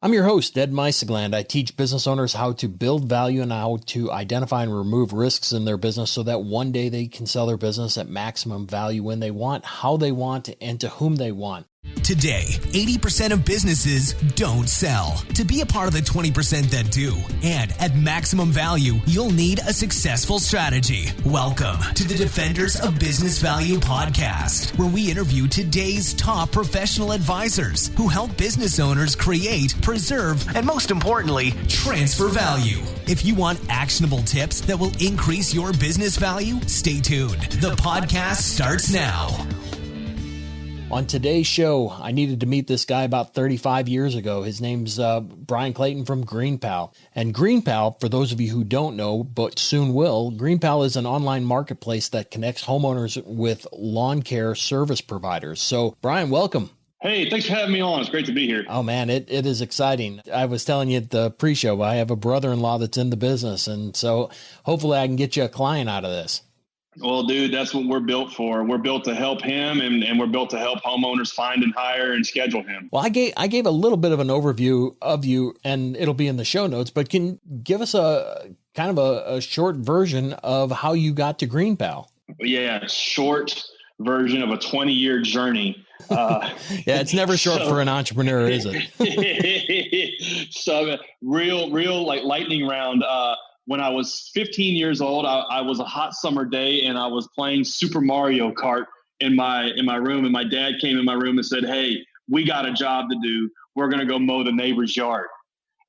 I'm your host, Ed Meisegland. I teach business owners how to build value and how to identify and remove risks in their business so that one day they can sell their business at maximum value when they want, how they want, and to whom they want. Today, 80% of businesses don't sell. To be a part of the 20% that do, and at maximum value, you'll need a successful strategy. Welcome to the Defenders of Business Value podcast, where we interview today's top professional advisors who help business owners create, preserve, and most importantly, transfer value. If you want actionable tips that will increase your business value, stay tuned. The podcast starts now. On today's show, I needed to meet this guy about 35 years ago. His name's Bryan Clayton from GreenPal. And GreenPal, for those of you who don't know, but soon will, GreenPal is an online marketplace that connects homeowners with lawn care service providers. So, Bryan, welcome. Hey, thanks for having me on. It's great to be here. Oh, man, it is exciting. I was telling you at the pre-show, I have a brother-in-law that's in the business. And so hopefully I can get you a client out of this. Well, dude, that's what we're built for. We're built to help him, and we're built to help homeowners find and hire and schedule him. Well, I gave a little bit of an overview of you, and it'll be in the show notes, but can you give us a kind of a short version of how you got to GreenPal? Yeah, short version of a 20-year journey. Yeah, it's never short for an entrepreneur, is it? So real like lightning round. When I was 15 years old, I was a hot summer day and I was playing Super Mario Kart in my room. And my dad came in my room and said, "Hey, we got a job to do. We're going to go mow the neighbor's yard."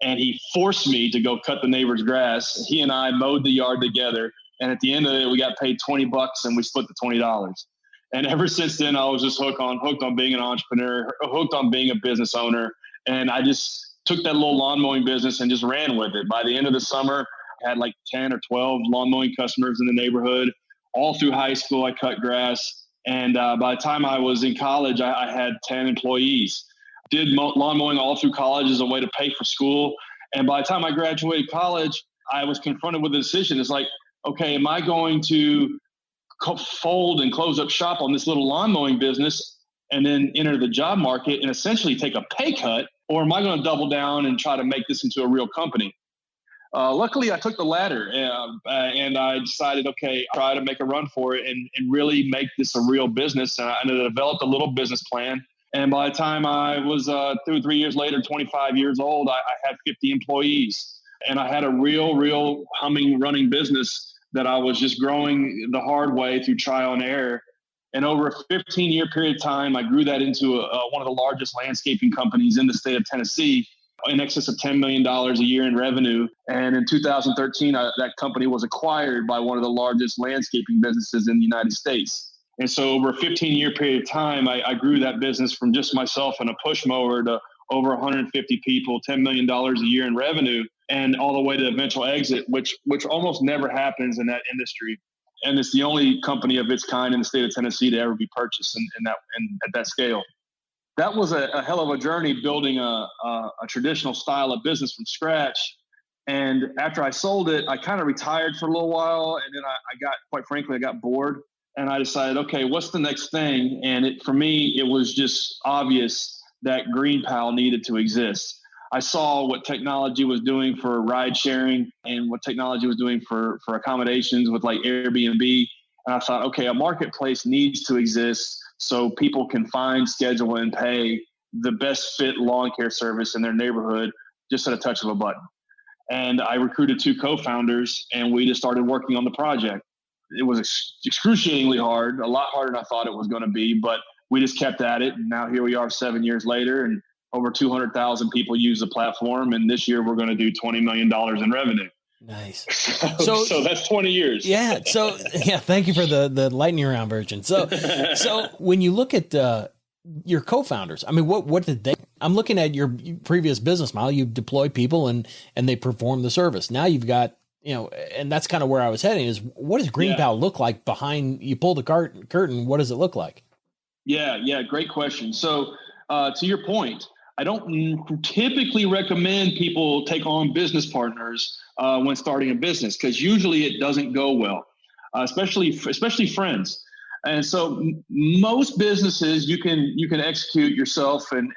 And he forced me to go cut the neighbor's grass. He and I mowed the yard together. And at the end of it, we got paid $20 and we split the $20. And ever since then, I was just hooked on being an entrepreneur, hooked on being a business owner. And I just took that little lawn mowing business and just ran with it. By the end of the summer, had like 10 or 12 lawn mowing customers in the neighborhood. All through high school, I cut grass. And by the time I was in college, I had 10 employees. Did lawn mowing all through college as a way to pay for school. And by the time I graduated college, I was confronted with a decision. It's like, okay, am I going to fold and close up shop on this little lawn mowing business and then enter the job market and essentially take a pay cut? Or am I going to double down and try to make this into a real company? Luckily, I took the latter, and I decided, okay, I'll try to make a run for it and really make this a real business. And I developed a little business plan. And by the time I was 2 or 3 years later, 25 years old, I had 50 employees. And I had a real humming, running business that I was just growing the hard way through trial and error. And over a 15-year period of time, I grew that into one of the largest landscaping companies in the state of Tennessee, in excess of $10 million a year in revenue. And in 2013, that company was acquired by one of the largest landscaping businesses in the United States. And so over a 15-year period of time, I grew that business from just myself and a push mower to over 150 people, $10 million a year in revenue, and all the way to the eventual exit, which almost never happens in that industry. And it's the only company of its kind in the state of Tennessee to ever be purchased at that scale. That was a hell of a journey, building a traditional style of business from scratch. And after I sold it, I kind of retired for a little while. And then I got bored. And I decided, okay, what's the next thing? And for me, it was just obvious that GreenPal needed to exist. I saw what technology was doing for ride sharing and what technology was doing for accommodations with like Airbnb. And I thought, okay, a marketplace needs to exist so people can find, schedule, and pay the best fit lawn care service in their neighborhood just at a touch of a button. And I recruited 2 co-founders, and we just started working on the project. It was excruciatingly hard, a lot harder than I thought it was going to be, but we just kept at it. And now here we are 7 years later, and over 200,000 people use the platform. And this year we're going to do $20 million in revenue. Nice. So that's 20 years. Yeah. So yeah, thank you for the lightning round version. So when you look at your co-founders, I mean, what did they? I'm looking at your previous business model. You deploy people and they perform the service. Now you've got, and that's kind of where I was heading. Is what does GreenPal look like behind? You pull the curtain. What does it look like? Yeah. Great question. So to your point, I don't typically recommend people take on business partners when starting a business, because usually it doesn't go well, especially friends. And so most businesses you can execute yourself and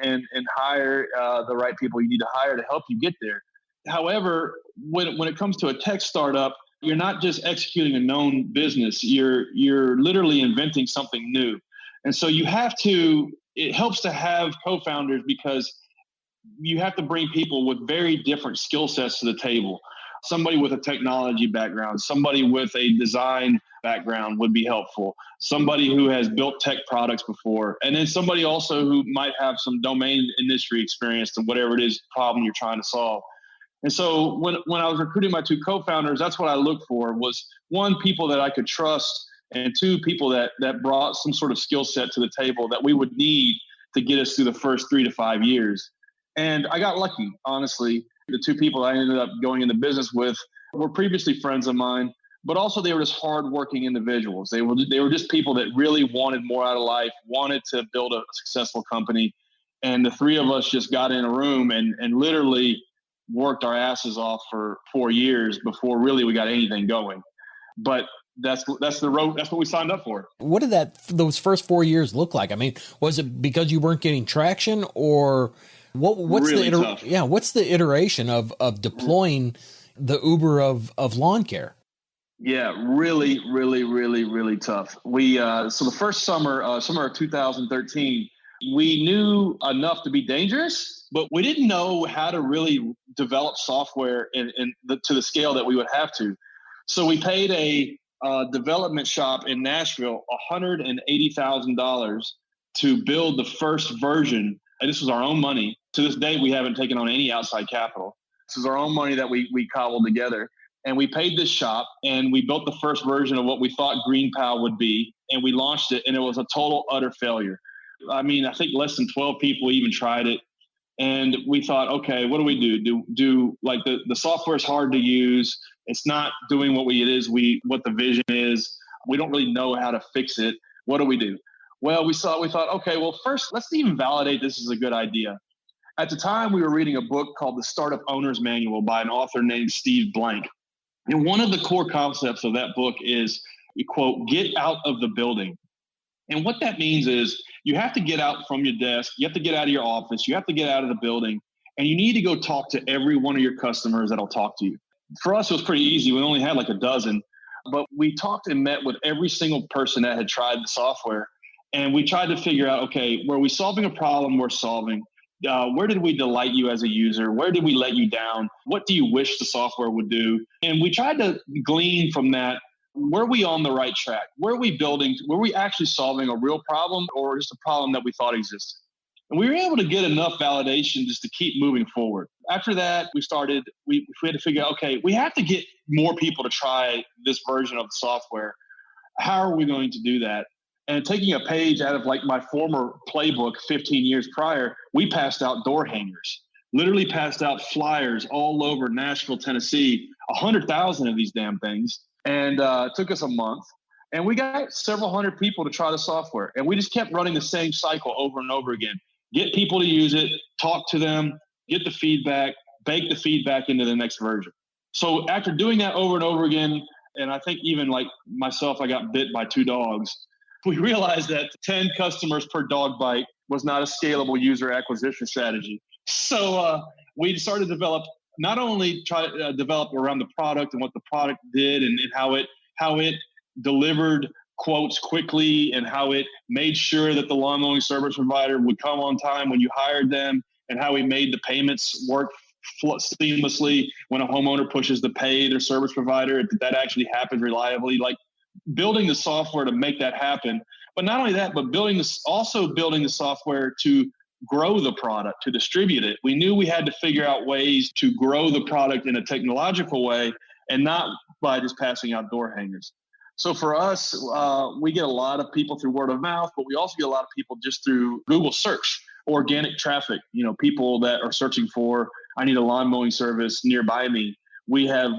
hire the right people you need to hire to help you get there. However, when it comes to a tech startup, you're not just executing a known business. You're literally inventing something new. And so it helps to have co-founders because you have to bring people with very different skill sets to the table. Somebody with a technology background, somebody with a design background would be helpful. Somebody who has built tech products before, and then somebody also who might have some domain industry experience to whatever it is problem you're trying to solve. And so when I was recruiting my two co-founders, that's what I looked for was one, people that I could trust, and two, people that brought some sort of skill set to the table that we would need to get us through the first 3 to 5 years. And I got lucky, honestly. The two people I ended up going into business with were previously friends of mine, but also they were just hardworking individuals. They were just people that really wanted more out of life, wanted to build a successful company. And the three of us just got in a room and literally worked our asses off for 4 years before really we got anything going. But that's the road. That's what we signed up for. What did those first 4 years look like? I mean, was it because you weren't getting traction, or what's really tough. What's the iteration of deploying the Uber of lawn care? Yeah, really, really, really, really tough. We so the first summer of 2013, we knew enough to be dangerous, but we didn't know how to really develop software to the scale that we would have to. So we paid a development shop in Nashville $180,000 to build the first version. And this was our own money. To this day, we haven't taken on any outside capital. This is our own money that we cobbled together. And we paid this shop, and we built the first version of what we thought GreenPal would be. And we launched it, and it was a total, utter failure. I mean, I think less than 12 people even tried it. And we thought, okay, what do we do? Do like the software is hard to use. It's not doing what the vision is. We don't really know how to fix it. What do we do? Well, we thought, okay, well, first, let's even validate this is a good idea. At the time, we were reading a book called The Startup Owner's Manual by an author named Steve Blank. And one of the core concepts of that book is, quote, get out of the building. And what that means is you have to get out from your desk. You have to get out of your office. You have to get out of the building. And you need to go talk to every one of your customers that'll talk to you. For us, it was pretty easy. We only had like a dozen. But we talked and met with every single person that had tried the software. And we tried to figure out, okay, were we solving a problem we're solving? Where did we delight you as a user? Where did we let you down? What do you wish the software would do? And we tried to glean from that, were we on the right track? Were we actually solving a real problem or just a problem that we thought existed? And we were able to get enough validation just to keep moving forward. After that, we had to figure out, okay, we have to get more people to try this version of the software. How are we going to do that? And taking a page out of like my former playbook 15 years prior, we passed out door hangers, literally passed out flyers all over Nashville, Tennessee, 100,000 of these damn things. And it took us a month. And we got several hundred people to try the software. And we just kept running the same cycle over and over again. Get people to use it, talk to them, get the feedback, bake the feedback into the next version. So after doing that over and over again, and I think even like myself, I got bit by 2 dogs. We realized that 10 customers per dog bite was not a scalable user acquisition strategy. So we started to develop, not only develop around the product and what the product did and how it delivered quotes quickly and how it made sure that the lawn mowing service provider would come on time when you hired them, and how we made the payments work seamlessly when a homeowner pushes to pay their service provider, that actually happens reliably. Like building the software to make that happen. But not only that, but building the software to grow the product, to distribute it. We knew we had to figure out ways to grow the product in a technological way and not by just passing out door hangers. So for us, we get a lot of people through word of mouth, but we also get a lot of people just through Google search, organic traffic, people that are searching for, I need a lawn mowing service nearby me. We have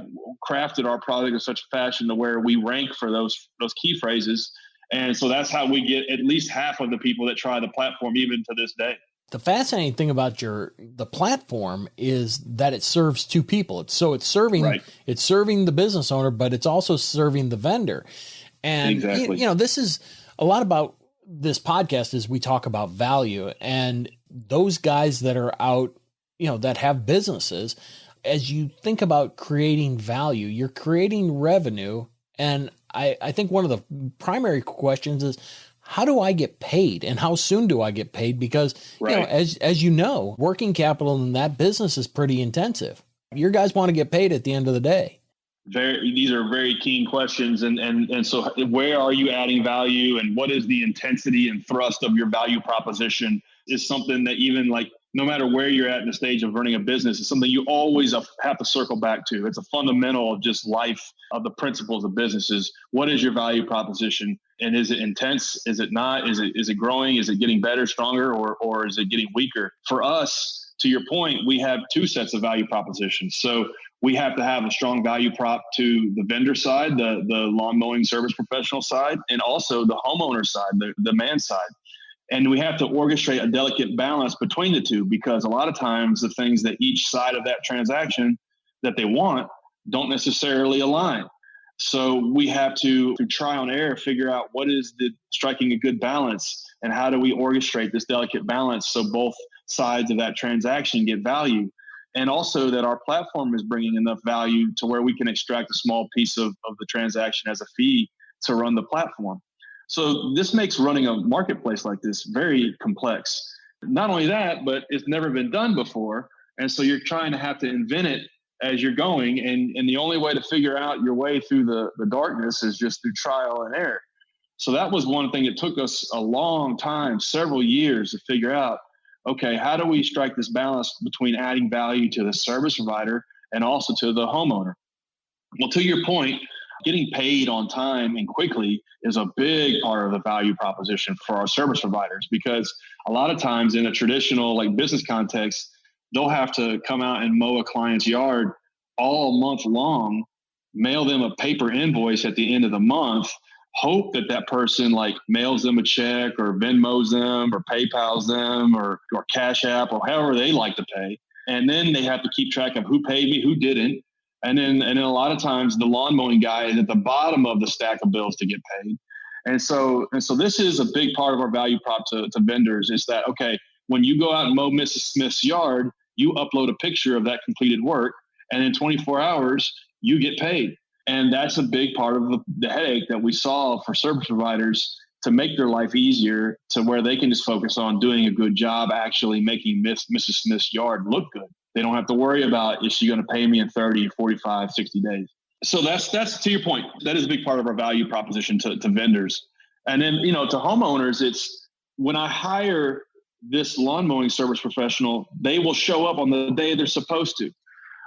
crafted our product in such a fashion to where we rank for those key phrases. And so that's how we get at least half of the people that try the platform even to this day. The fascinating thing about the platform is that it serves 2 people. It's serving the business owner, but it's also serving the vendor. And exactly. This is a lot about this podcast is we talk about value, and those guys that are out, that have businesses, as you think about creating value, you're creating revenue. And I think one of the primary questions is, how do I get paid and how soon do I get paid? Because, Right. as you know, working capital in that business is pretty intensive. Your guys want to get paid at the end of the day. These are very keen questions. And so where are you adding value, and what is the intensity and thrust of your value proposition is something that even like, no matter where you're at in the stage of running a business, is something you always have to circle back to. It's a fundamental of just life, of the principles of businesses. What is your value proposition? And is it intense? Is it not? Is it growing? Is it getting better, stronger, or is it getting weaker? For us, to your point, we have two sets of value propositions. So we have to have a strong value prop to the vendor side, the lawn mowing service professional side, and also the homeowner side, the man side. And we have to orchestrate a delicate balance between the two, because a lot of times the things that each side of that transaction that they want don't necessarily align. So we have to, through trial and error, figure out what is striking a good balance, and how do we orchestrate this delicate balance so both sides of that transaction get value, and also that our platform is bringing enough value to where we can extract a small piece of the transaction as a fee to run the platform. So this makes running a marketplace like this very complex. Not only that, but it's never been done before. And so you're trying to have to invent it as you're going. And the only way to figure out your way through the darkness is just through trial and error. So that was one thing that took us a long time, several years, to figure out, okay, how do we strike this balance between adding value to the service provider and also to the homeowner? Well, to your point, getting paid on time and quickly is a big part of the value proposition for our service providers, because a lot of times in a traditional like business context, they'll have to come out and mow a client's yard all month long, mail them a paper invoice at the end of the month, hope that person like mails them a check or Venmos them or PayPals them or Cash App or however they like to pay. And then they have to keep track of who paid me, who didn't. And then a lot of times the lawn mowing guy is at the bottom of the stack of bills to get paid. And so this is a big part of our value prop to vendors, is that, okay, when you go out and mow Mrs. Smith's yard, you upload a picture of that completed work, and in 24 hours, you get paid. And that's a big part of the headache that we solve for service providers, to make their life easier, to where they can just focus on doing a good job, actually making Mrs. Smith's yard look good. They don't have to worry about, is she going to pay me in 30, 45, 60 days? So that's to your point. That is a big part of our value proposition to vendors. And then, to homeowners, it's when I hire this lawn mowing service professional, they will show up on the day they're supposed to.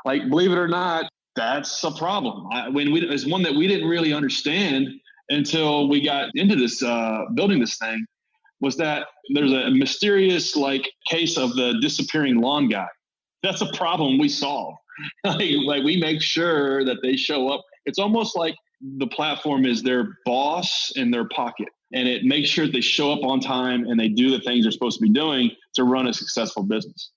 Like, believe it or not, that's a problem. It's one that we didn't really understand until we got into this, building this thing, was that there's a mysterious case of the disappearing lawn guy. That's a problem we solve. like we make sure that they show up. It's almost like the platform is their boss in their pocket, and it makes sure that they show up on time and they do the things they're supposed to be doing to run a successful business.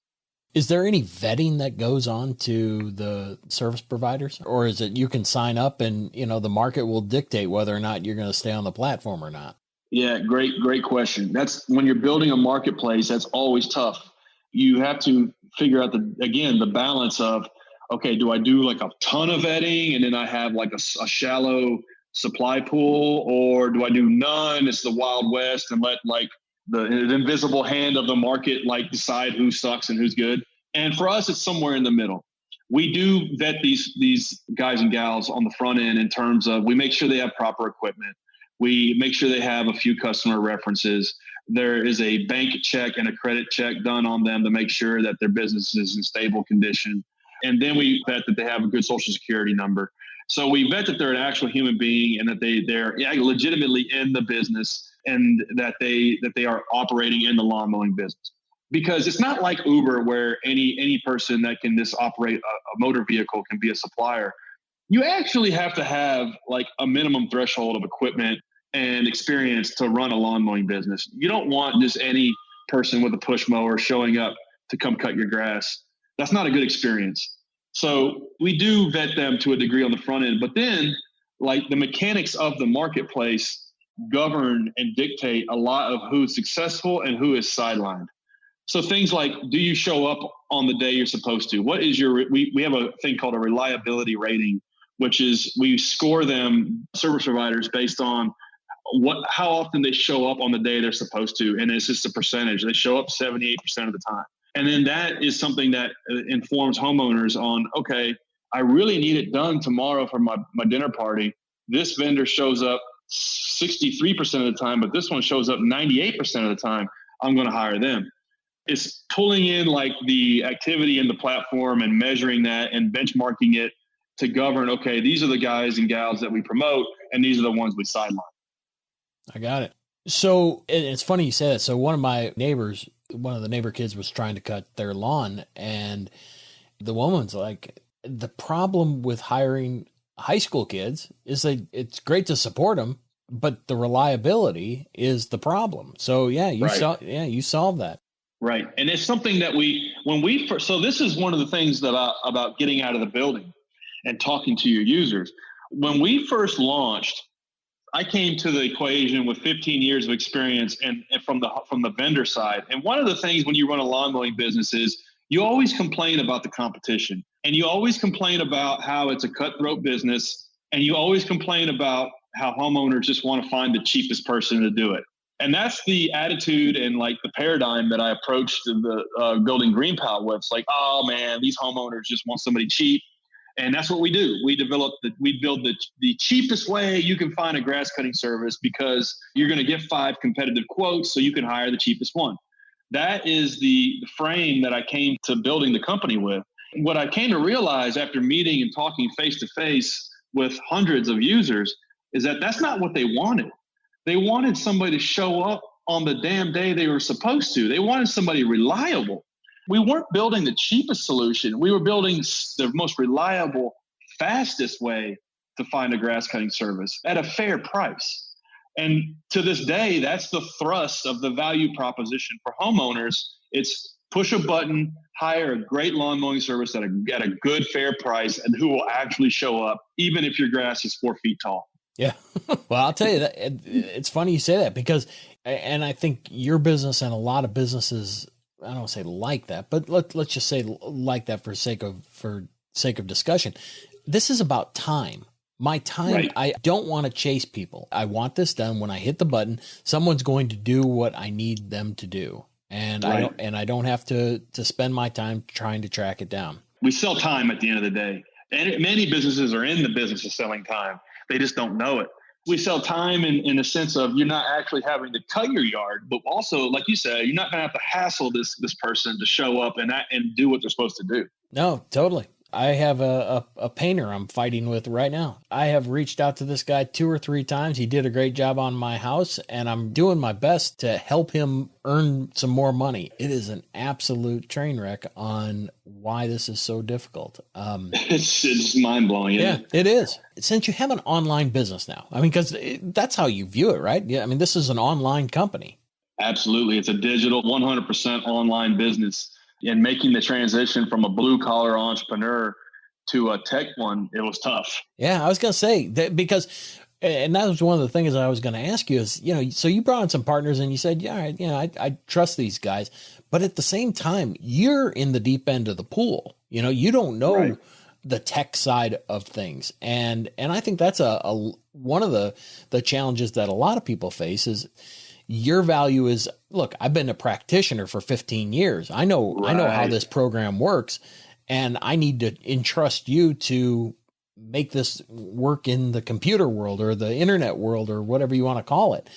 Is there any vetting that goes on to the service providers, or is it you can sign up and, the market will dictate whether or not you're going to stay on the platform or not? Yeah, great question. That's when you're building a marketplace, that's always tough. You have to figure out the balance of, okay, do I do like a ton of vetting and then I have like a shallow supply pool, or do I do none? It's the Wild West and let the invisible hand of the market decide who sucks and who's good. And for us, it's somewhere in the middle. We do vet these guys and gals on the front end in terms of, we make sure they have proper equipment. We make sure they have a few customer references. There is a bank check and a credit check done on them to make sure that their business is in stable condition. And then we vet that they have a good social security number. So we vet that they're an actual human being and that they're legitimately in the business, and that they are operating in the lawn mowing business. Because it's not like Uber, where any person that can just operate a motor vehicle can be a supplier. You actually have to have a minimum threshold of equipment and experience to run a lawn mowing business. You don't want just any person with a push mower showing up to come cut your grass. That's not a good experience. So we do vet them to a degree on the front end, but then the mechanics of the marketplace, govern and dictate a lot of who's successful and who is sidelined. So things like, do you show up on the day you're supposed to? What is we have a thing called a reliability rating, which is we score them, service providers, based on how often they show up on the day they're supposed to. And it's just a percentage. They show up 78% of the time. And then that is something that informs homeowners on, okay, I really need it done tomorrow for my dinner party. This vendor shows up 63% of the time, but this one shows up 98% of the time. I'm going to hire them. It's pulling in like the activity in the platform and measuring that and benchmarking it to govern, okay, these are the guys and gals that we promote, and these are the ones we sideline. I got it. So it's funny you say that. So one of the neighbor kids was trying to cut their lawn, and the woman's like, the problem with hiring high school kids is that it's great to support them, but the reliability is the problem. So you solved that. Right. And it's something that so this is one of the things about getting out of the building and talking to your users. When we first launched, I came to the equation with 15 years of experience and from the vendor side. And one of the things when you run a lawn mowing business is you always complain about the competition, and you always complain about how it's a cutthroat business, and you always complain about how homeowners just want to find the cheapest person to do it. And that's the attitude and like the paradigm that I approached the building GreenPal with. It's like, oh man, these homeowners just want somebody cheap. And that's what we do. We build the cheapest way you can find a grass cutting service, because you're going to get 5 competitive quotes so you can hire the cheapest one. That is the frame that I came to building the company with. What I came to realize after meeting and talking face to face with hundreds of users is that that's not what they wanted. They wanted somebody to show up on the damn day they were supposed to. They wanted somebody reliable. We weren't building the cheapest solution. We were building the most reliable, fastest way to find a grass cutting service at a fair price. And to this day, that's the thrust of the value proposition for homeowners. It's push a button, hire a great lawn mowing service at a good, fair price, and who will actually show up, even if your grass is 4 feet tall. Yeah. Well, I'll tell you that it's funny you say that, because, and I think your business and a lot of businesses, I don't want to say like that, but let's just say like that for sake of discussion. This is about time. My time, right. I don't want to chase people. I want this done. When I hit the button, someone's going to do what I need them to do. And right. I don't have to spend my time trying to track it down. We sell time at the end of the day. And many businesses are in the business of selling time. They just don't know it. We sell time in the sense of you're not actually having to cut your yard, but also, like you said, you're not going to have to hassle this person to show up and do what they're supposed to do. No, totally. I have a painter I'm fighting with right now. I have reached out to this guy 2 or 3 times. He did a great job on my house, and I'm doing my best to help him earn some more money. It is an absolute train wreck on why this is so difficult. It's mind-blowing. Yeah, it is. Since you have an online business now, I mean, because that's how you view it, right? Yeah, I mean, this is an online company. Absolutely. It's a digital 100% online business. And making the transition from a blue-collar entrepreneur to a tech one, it was tough. Yeah, I was going to say that because, and that was one of the things I was going to ask you is, so you brought in some partners and you said, yeah, I trust these guys. But at the same time, you're in the deep end of the pool. You don't know right. the tech side of things. And I think that's one of the challenges that a lot of people face is, your value is, look, I've been a practitioner for 15 years. I know how this program works, and I need to entrust you to make this work in the computer world or the internet world or whatever you want to call it.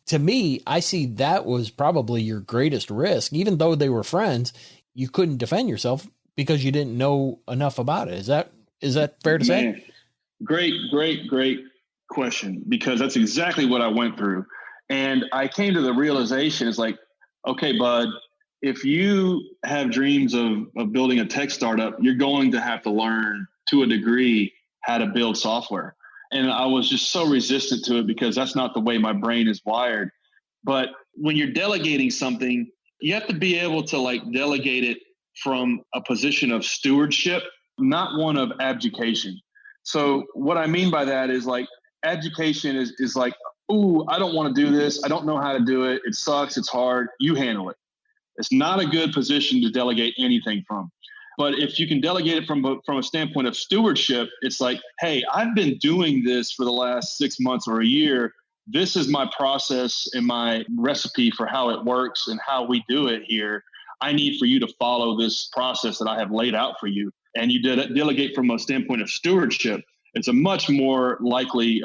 To me, I see that was probably your greatest risk. Even though they were friends, you couldn't defend yourself because you didn't know enough about it. Is that fair to say? Great question, because that's exactly what I went through. And I came to the realization, it's like, okay, bud, if you have dreams of building a tech startup, you're going to have to learn to a degree how to build software. And I was just so resistant to it because that's not the way my brain is wired. But when you're delegating something, you have to be able to delegate it from a position of stewardship, not one of abdication. So what I mean by that is abdication is like ooh, I don't want to do this. I don't know how to do it. It sucks. It's hard. You handle it. It's not a good position to delegate anything from. But if you can delegate it from a standpoint of stewardship, it's like, hey, I've been doing this for the last 6 months or a year. This is my process and my recipe for how it works and how we do it here. I need for you to follow this process that I have laid out for you. And you delegate from a standpoint of stewardship. It's a much more likely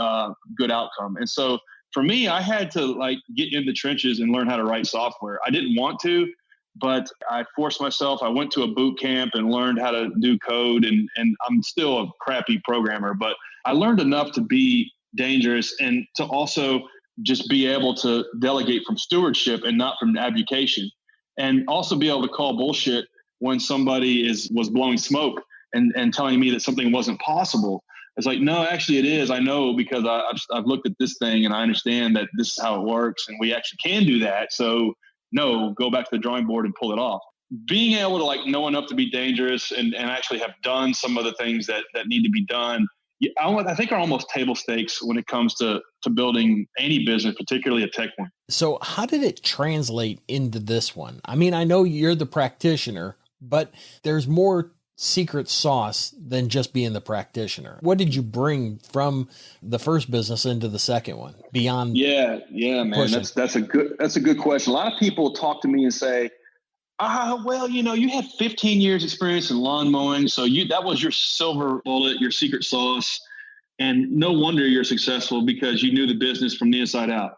good outcome. And so for me, I had to get in the trenches and learn how to write software. I didn't want to, but I forced myself. I went to a boot camp and learned how to do code. And I'm still a crappy programmer, but I learned enough to be dangerous and to also just be able to delegate from stewardship and not from abdication, and also be able to call bullshit when somebody was blowing smoke and telling me that something wasn't possible. It's like, no, actually it is. I know because I've looked at this thing and I understand that this is how it works and we actually can do that. So no, go back to the drawing board and pull it off. Being able to know enough to be dangerous and actually have done some of the things that need to be done, I think are almost table stakes when it comes to building any business, particularly a tech one. So how did it translate into this one? I mean, I know you're the practitioner, but there's more secret sauce than just being the practitioner. What did you bring from the first business into the second one beyond? Yeah, man. Pushing? That's a good question. A lot of people talk to me and say, well, you had 15 years experience in lawn mowing. So that was your silver bullet, your secret sauce. And no wonder you're successful because you knew the business from the inside out.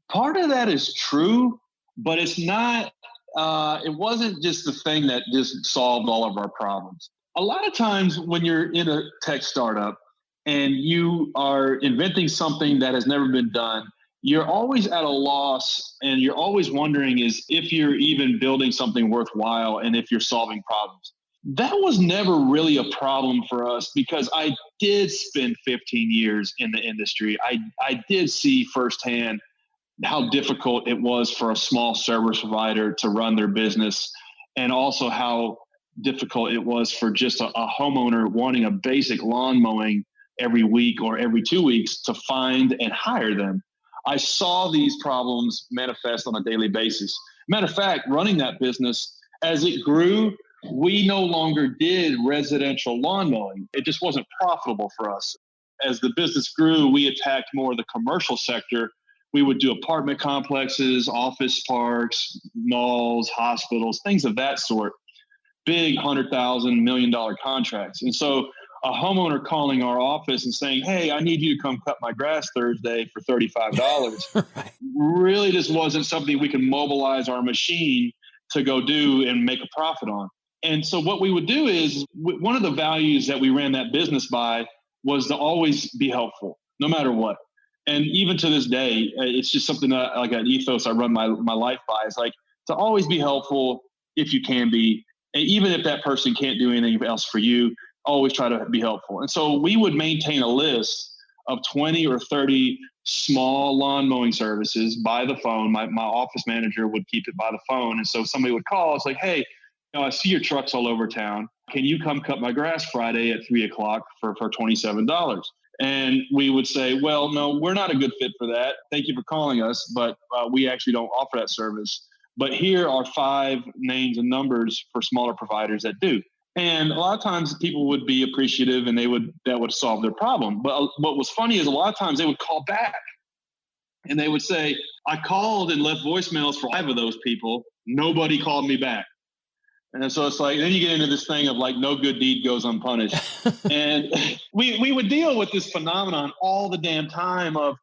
Part of that is true, but it's not. It wasn't just the thing that just solved all of our problems. A lot of times when you're in a tech startup and you are inventing something that has never been done, you're always at a loss and you're always wondering is if you're even building something worthwhile and if you're solving problems. That was never really a problem for us because I did spend 15 years in the industry. I did see firsthand how difficult it was for a small service provider to run their business, and also how difficult it was for just a homeowner wanting a basic lawn mowing every week or every 2 weeks to find and hire them. I saw these problems manifest on a daily basis. Matter of fact, running that business, as it grew, we no longer did residential lawn mowing. It just wasn't profitable for us. As the business grew, we attacked more of the commercial sector. We would do apartment complexes, office parks, malls, hospitals, things of that sort, big $100,000, $1 million contracts. And so a homeowner calling our office and saying, hey, I need you to come cut my grass Thursday for $35 Right. really just wasn't something we could mobilize our machine to go do and make a profit on. And so what we would do is one of the values that we ran that business by was to always be helpful, no matter what. And even to this day, it's just something that like an ethos I run my life by. It's like to always be helpful if you can be. And even if that person can't do anything else for you, always try to be helpful. And so we would maintain a list of 20 or 30 small lawn mowing services by the phone. My office manager would keep it by the phone. And so somebody would call. It's like, hey, I see your trucks all over town. Can you come cut my grass Friday at 3:00 for $27? And we would say, well, no, we're not a good fit for that. Thank you for calling us, but we actually don't offer that service. But here are 5 names and numbers for smaller providers that do. And a lot of times people would be appreciative and that would solve their problem. But what was funny is a lot of times they would call back and they would say, I called and left voicemails for 5 of those people. Nobody called me back. And so it's like, then you get into this thing of like, no good deed goes unpunished. And we would deal with this phenomenon all the damn time of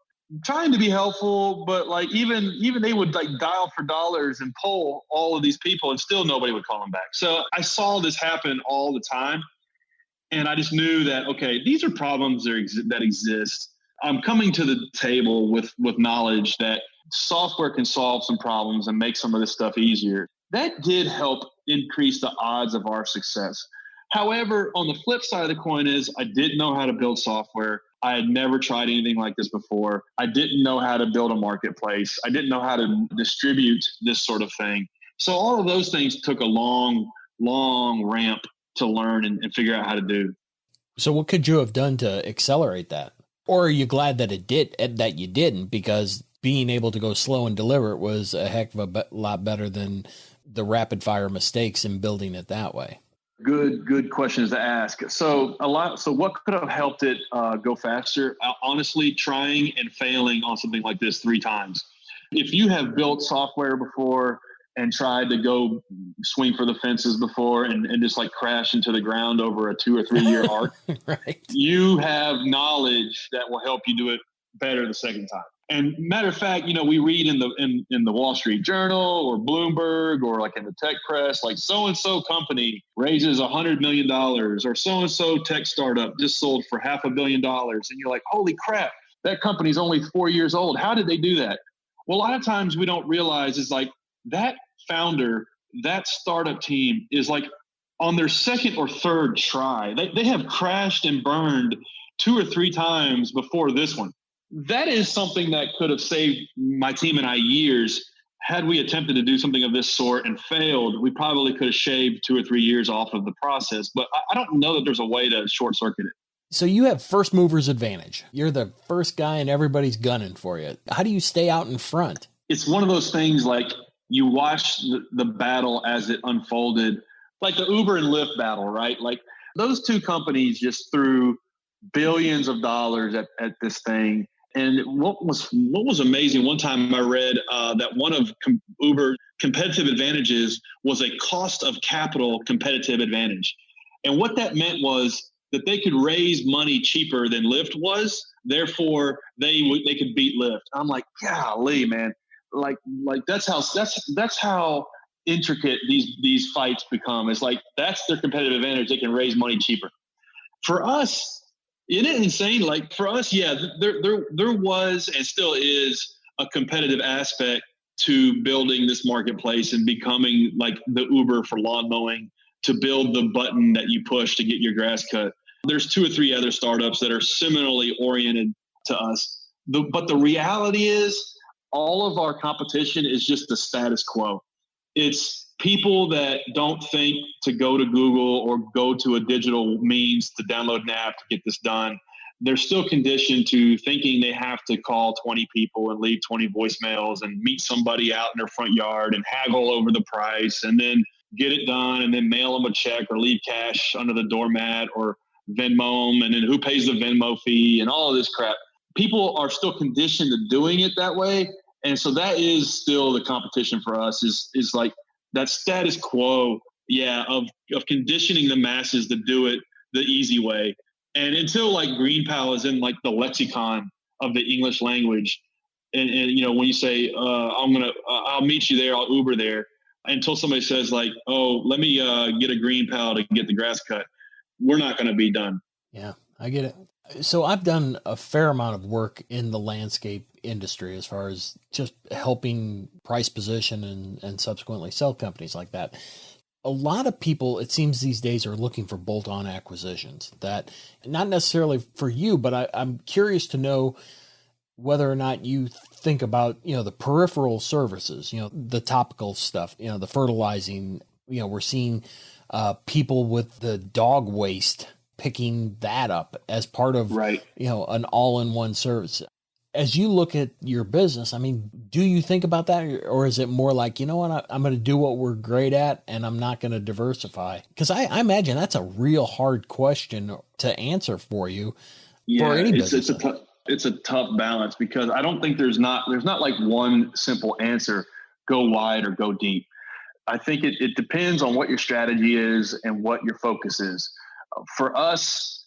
trying to be helpful, but like even they would like dial for dollars and pull all of these people and still nobody would call them back. So I saw this happen all the time. And I just knew that, okay, these are problems that exist. I'm coming to the table with knowledge that software can solve some problems and make some of this stuff easier. That did help increase the odds of our success. However, on the flip side of the coin is I didn't know how to build software. I had never tried anything like this before. I didn't know how to build a marketplace. I didn't know how to distribute this sort of thing. So all of those things took a long, long ramp to learn and figure out how to do. So what could you have done to accelerate that? Or are you glad that that you didn't, because being able to go slow and deliver it was a heck of a lot better than the rapid fire mistakes in building it that way? Good questions to ask. So what could have helped it go faster? Honestly, trying and failing on something like this 3 times. If you have built software before and tried to go swing for the fences before and just like crash into the ground over a 2 or 3 year arc, right, you have knowledge that will help you do it better the second time. And matter of fact, we read in the Wall Street Journal or Bloomberg or like in the tech press, like so-and-so company raises $100 million or so-and-so tech startup just sold for $500 million. And you're like, holy crap, that company's only 4 years old. How did they do that? Well, a lot of times we don't realize is like that founder, that startup team is like on their second or third try. They have crashed and burned 2 or 3 times before this one. That is something that could have saved my team and I years. Had we attempted to do something of this sort and failed, we probably could have shaved 2 or 3 years off of the process. But I don't know that there's a way to short circuit it. So you have first mover's advantage. You're the first guy and everybody's gunning for you. How do you stay out in front? It's one of those things like you watch the battle as it unfolded, like the Uber and Lyft battle, right? Like those 2 companies just threw billions of dollars at this thing. And what was amazing, one time I read that one of Uber competitive advantages was a cost of capital competitive advantage. And what that meant was that they could raise money cheaper than Lyft was. Therefore, they could beat Lyft. I'm like, golly, man. Like that's how intricate these fights become. It's like that's their competitive advantage. They can raise money cheaper. For us, isn't it insane? Like for us, yeah, there was and still is a competitive aspect to building this marketplace and becoming like the Uber for lawn mowing, to build the button that you push to get your grass cut. There's 2 or 3 other startups that are similarly oriented to us. But the reality is all of our competition is just the status quo. It's people that don't think to go to Google or go to a digital means to download an app to get this done. They're still conditioned to thinking they have to call 20 people and leave 20 voicemails and meet somebody out in their front yard and haggle over the price and then get it done and then mail them a check or leave cash under the doormat or Venmo them, and then who pays the Venmo fee and all of this crap. People are still conditioned to doing it that way. And so that is still the competition for us is like that status quo, of conditioning the masses to do it the easy way. And until like GreenPal is in like the lexicon of the English language, and when you say I'll meet you there, I'll Uber there, until somebody says like, oh, let me get a GreenPal to get the grass cut, we're not going to be done. Yeah, I get it. So I've done a fair amount of work in the landscape industry as far as just helping price position and subsequently sell companies like that. A lot of people, it seems these days, are looking for bolt-on acquisitions. That not necessarily for you, but I'm curious to know whether or not you think about, the peripheral services, the topical stuff, the fertilizing. We're seeing people with the dog waste picking that up as part of, right, an all-in-one service. As you look at your business, I mean, do you think about that, or is it more like, I'm going to do what we're great at and I'm not going to diversify? Because I imagine that's a real hard question to answer for you. Yeah, for any business. It's a tough balance, because I don't think there's not like one simple answer, go wide or go deep. I think it depends on what your strategy is and what your focus is. For us,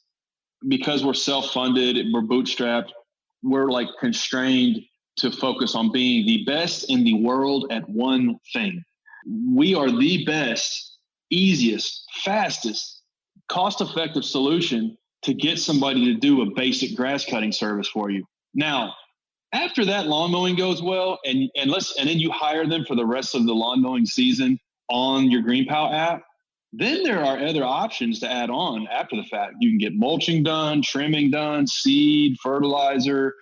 because we're self-funded, we're bootstrapped, we're like constrained to focus on being the best in the world at one thing. We are the best, easiest, fastest, cost-effective solution to get somebody to do a basic grass cutting service for you. Now, after that lawn mowing goes well, and then you hire them for the rest of the lawn mowing season on your GreenPal app, then there are other options to add on after the fact. You can get mulching done, trimming done, seed, fertilizer,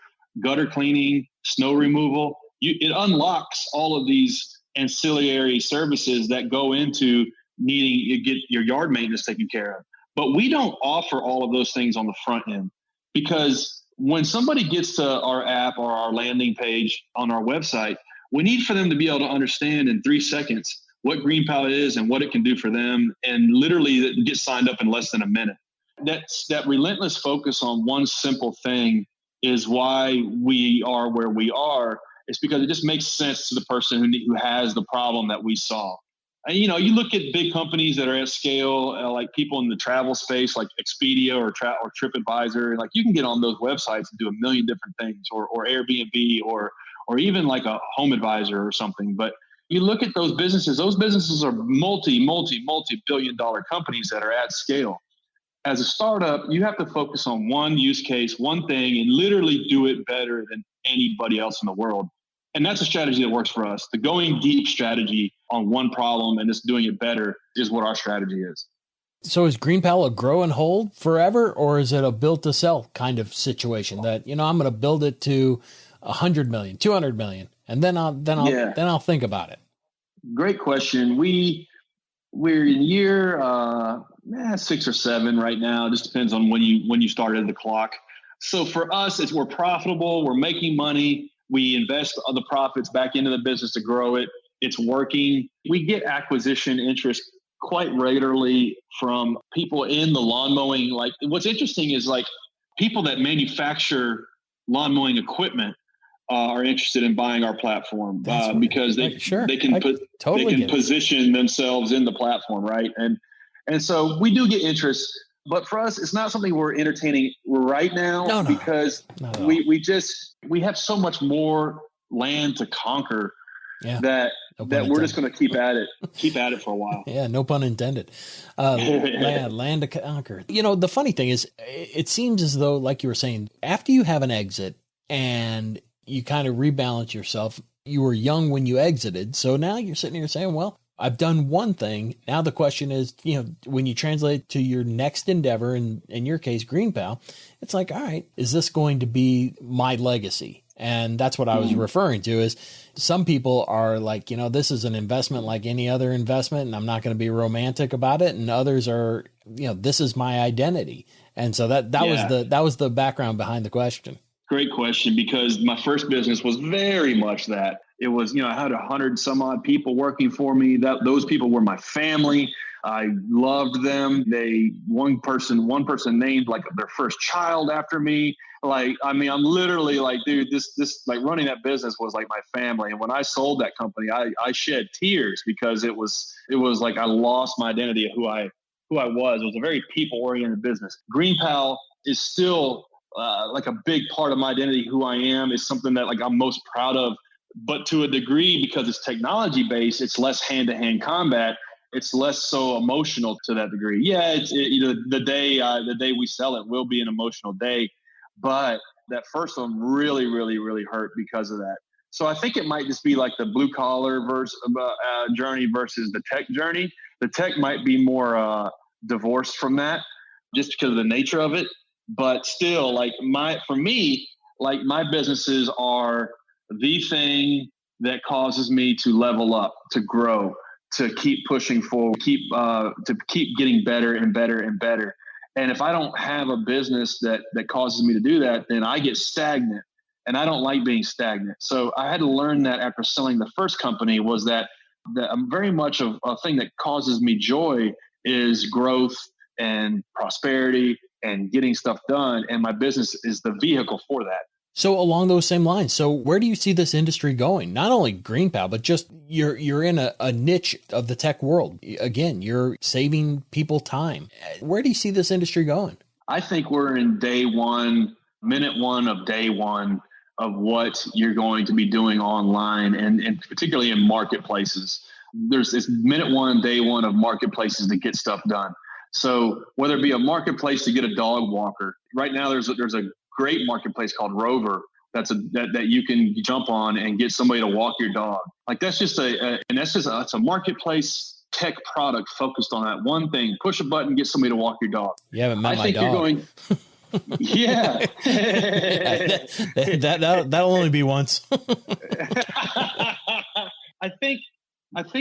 gutter cleaning, snow removal. It unlocks all of these ancillary services that go into needing to get your yard maintenance taken care of. But we don't offer all of those things on the front end, because when somebody gets to our app or our landing page on our website, we need for them to be able to understand in 3 seconds what GreenPal is and what it can do for them, and literally get signed up in less than a minute. That relentless focus on one simple thing is why we are where we are. It's because it just makes sense to the person who has the problem that we solve. And, you look at big companies that are at scale, like people in the travel space, like Expedia or TripAdvisor. Like, you can get on those websites and do a million different things, or Airbnb, or even like a Home Advisor or something. But you look at those businesses are multi-billion dollar companies that are at scale. As a startup, you have to focus on one use case, one thing, and literally do it better than anybody else in the world. And that's a strategy that works for us. The going deep strategy on one problem and just doing it better is what our strategy is. So is GreenPal a grow and hold forever, or is it a build to sell kind of situation that, I'm going to build it to 100 million, 200 million, and then I'll think about it? Great question. We're in year 6 or 7 right now. It just depends on when you started the clock. So for us, we're profitable. We're making money. We invest the profits back into the business to grow it. It's working. We get acquisition interest quite regularly from people in the lawn mowing. Like, what's interesting is, like, people that manufacture lawn mowing equipment are interested in buying our platform because they can position themselves in the platform, right? And so we do get interest, but for us, it's not something we're entertaining right now because we have so much more land to conquer that we're just going to keep at it for a while. Yeah, no pun intended. Land to conquer. The funny thing is, it seems as though, like you were saying, after you have an exit and you kind of rebalance yourself, you were young when you exited. So now you're sitting here saying, well, I've done one thing. Now the question is, when you translate to your next endeavor, in your case, GreenPal, it's like, all right, is this going to be my legacy? And that's what I was referring to, is some people are like, this is an investment like any other investment, and I'm not going to be romantic about it. And others are, this is my identity. And so that was the background behind the question. Great question, because my first business was very much that. It was, I had 100 some odd people working for me. Those people were my family. I loved them. One person named like their first child after me. Like, I'm literally like, dude, this like running that business was like my family. And when I sold that company, I shed tears because it was like I lost my identity of who I was. It was a very people oriented business. GreenPal is still like a big part of my identity. Who I am is something that, like, I'm most proud of, but to a degree, because it's technology based, it's less hand to hand combat. It's less so emotional to that degree. Yeah, the day we sell it will be an emotional day, but that first one really, really, really hurt because of that. So I think it might just be like the blue collar journey versus the tech journey. The tech might be more divorced from that, just because of the nature of it. But still, like, for me, my businesses are the thing that causes me to level up, to grow, to keep pushing forward, to keep getting better and better and better. And if I don't have a business that causes me to do that, then I get stagnant, and I don't like being stagnant. So I had to learn that after selling the first company, was that I'm very much a thing that causes me joy is growth and prosperity and getting stuff done. And my business is the vehicle for that. So along those same lines, so where do you see this industry going? Not only GreenPal, but just you're in a niche of the tech world. Again, you're saving people time. Where do you see this industry going? I think we're in minute one of day one of what you're going to be doing online, and particularly in marketplaces. There's this minute one, day one of marketplaces to get stuff done. So whether it be a marketplace to get a dog walker, right now there's a great marketplace called Rover that you can jump on and get somebody to walk your dog. Like, that's just it's a marketplace tech product focused on that one thing. Push a button, get somebody to walk your dog. You haven't met my dog. You're going. Yeah. That'll only be once. I think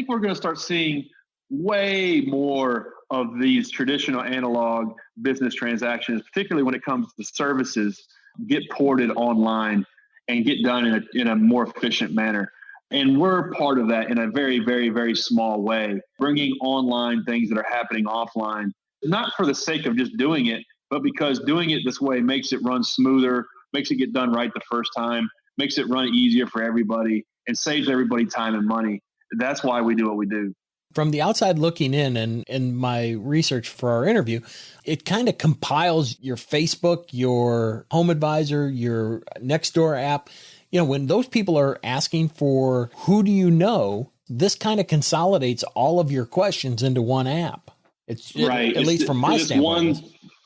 we're going to start seeing way more of these traditional analog business transactions, particularly when it comes to services, get ported online and get done in a more efficient manner. And we're part of that in a very, very, very small way, bringing online things that are happening offline, not for the sake of just doing it, but because doing it this way makes it run smoother, makes it get done right the first time, makes it run easier for everybody, and saves everybody time and money. That's why we do what we do. From the outside looking in and in my research for our interview, it kind of compiles your Facebook, your Home Advisor, your Nextdoor app. You know, when those people are asking for who do you know, this kind of consolidates all of your questions into one app. It's right. At least from my standpoint.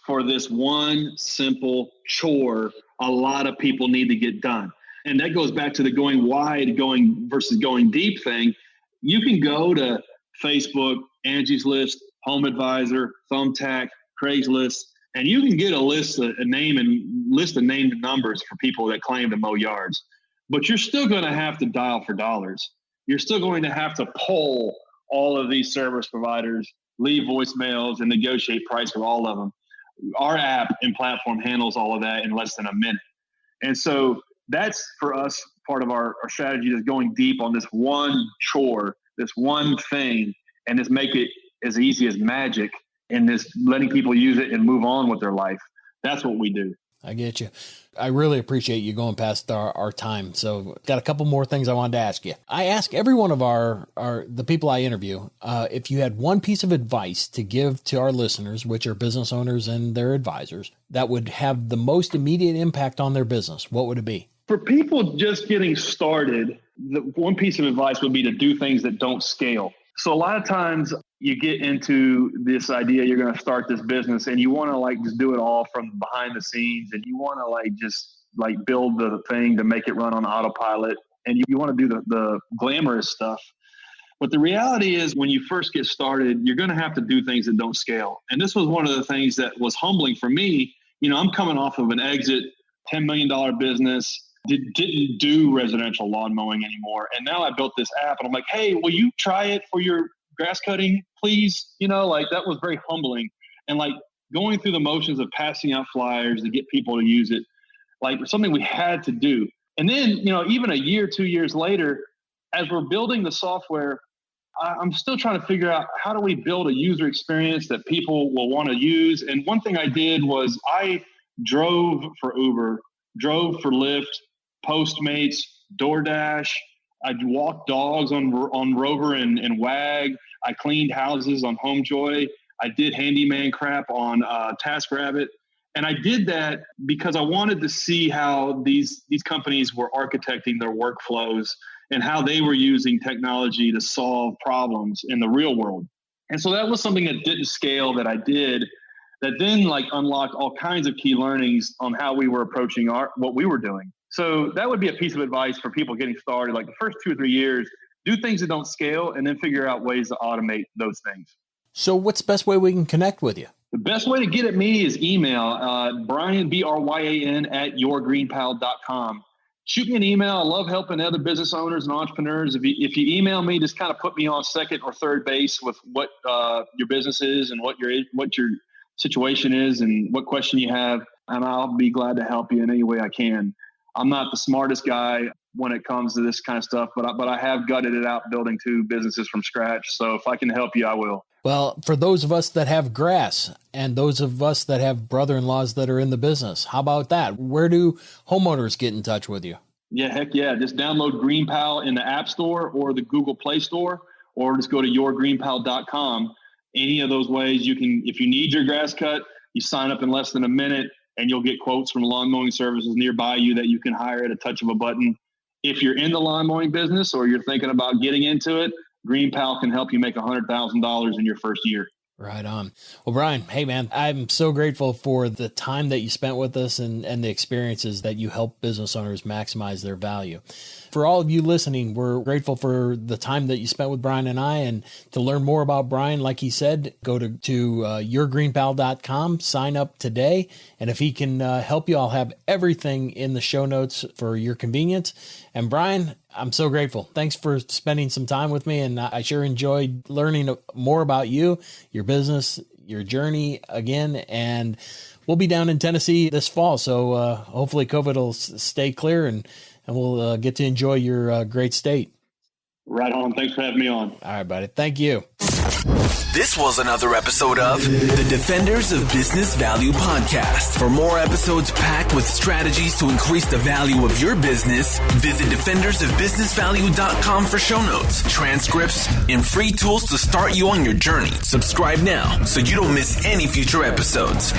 For this one simple chore, a lot of people need to get done. And that goes back to the going wide, versus going deep thing. You can go to Facebook, Angie's List, Home Advisor, Thumbtack, Craigslist, and you can get a list of named numbers for people that claim to mow yards. But you're still going to have to dial for dollars. You're still going to have to poll all of these service providers, leave voicemails, and negotiate price with all of them. Our app and platform handles all of that in less than a minute. And so that's, for us, part of our strategy is going deep on this one chore, this one thing, and just make it as easy as magic, and just letting people use it and move on with their life. That's what we do. I get you. I really appreciate you going past our time. So got a couple more things I wanted to ask you. I ask every one of the people I interview, if you had one piece of advice to give to our listeners, which are business owners and their advisors, that would have the most immediate impact on their business, what would it be? For people just getting started, the one piece of advice would be to do things that don't scale. So a lot of times you get into this idea you're going to start this business and you want to just do it all from behind the scenes, and you want to just build the thing to make it run on autopilot, and you want to do the glamorous stuff. But the reality is, when you first get started, you're going to have to do things that don't scale. And this was one of the things that was humbling for me. You know, I'm coming off of an exit, $10 million business. Didn't do residential lawn mowing anymore. And now I built this app, and I'm like, hey, will you try it for your grass cutting, please? You know, that was very humbling. And going through the motions of passing out flyers to get people to use it, something we had to do. And then, even a year, 2 years later, as we're building the software, I'm still trying to figure out, how do we build a user experience that people will want to use? And one thing I did was I drove for Uber, drove for Lyft, Postmates, DoorDash. I walked dogs on Rover and Wag. I cleaned houses on HomeJoy. I did handyman crap on TaskRabbit. And I did that because I wanted to see how these companies were architecting their workflows and how they were using technology to solve problems in the real world. And so that was something that didn't scale that I did, that then unlocked all kinds of key learnings on how we were approaching what we were doing. So that would be a piece of advice for people getting started. The first 2 or 3 years, do things that don't scale, and then figure out ways to automate those things. So what's the best way we can connect with you? The best way to get at me is email, Bryan, Bryan, at yourgreenpal.com. Shoot me an email. I love helping other business owners and entrepreneurs. If you email me, just kind of put me on second or third base with what your business is and what your situation is and what question you have, and I'll be glad to help you in any way I can. I'm not the smartest guy when it comes to this kind of stuff, but I have gutted it out building 2 businesses from scratch. So if I can help you, I will. Well, for those of us that have grass and those of us that have brother-in-laws that are in the business, how about that? Where do homeowners get in touch with you? Yeah, heck yeah. Just download GreenPal in the App Store or the Google Play Store, or just go to yourgreenpal.com. Any of those ways you can, if you need your grass cut, you sign up in less than a minute, and you'll get quotes from lawn mowing services nearby you that you can hire at a touch of a button. If you're in the lawn mowing business or you're thinking about getting into it, GreenPal can help you make $100,000 in your first year. Right on. Well, Bryan, hey man, I'm so grateful for the time that you spent with us and the experiences that you help business owners maximize their value. For all of you listening, we're grateful for the time that you spent with Bryan and I. And to learn more about Bryan, like he said, go to yourgreenpal.com, sign up today. And if he can help you, I'll have everything in the show notes for your convenience. And Bryan, I'm so grateful. Thanks for spending some time with me. And I sure enjoyed learning more about you, your business, your journey again. And we'll be down in Tennessee this fall. So hopefully COVID will stay clear and we'll get to enjoy your great state. Right on. Thanks for having me on. All right, buddy. Thank you. This was another episode of the Defenders of Business Value podcast. For more episodes packed with strategies to increase the value of your business, visit defendersofbusinessvalue.com for show notes, transcripts, and free tools to start you on your journey. Subscribe now so you don't miss any future episodes.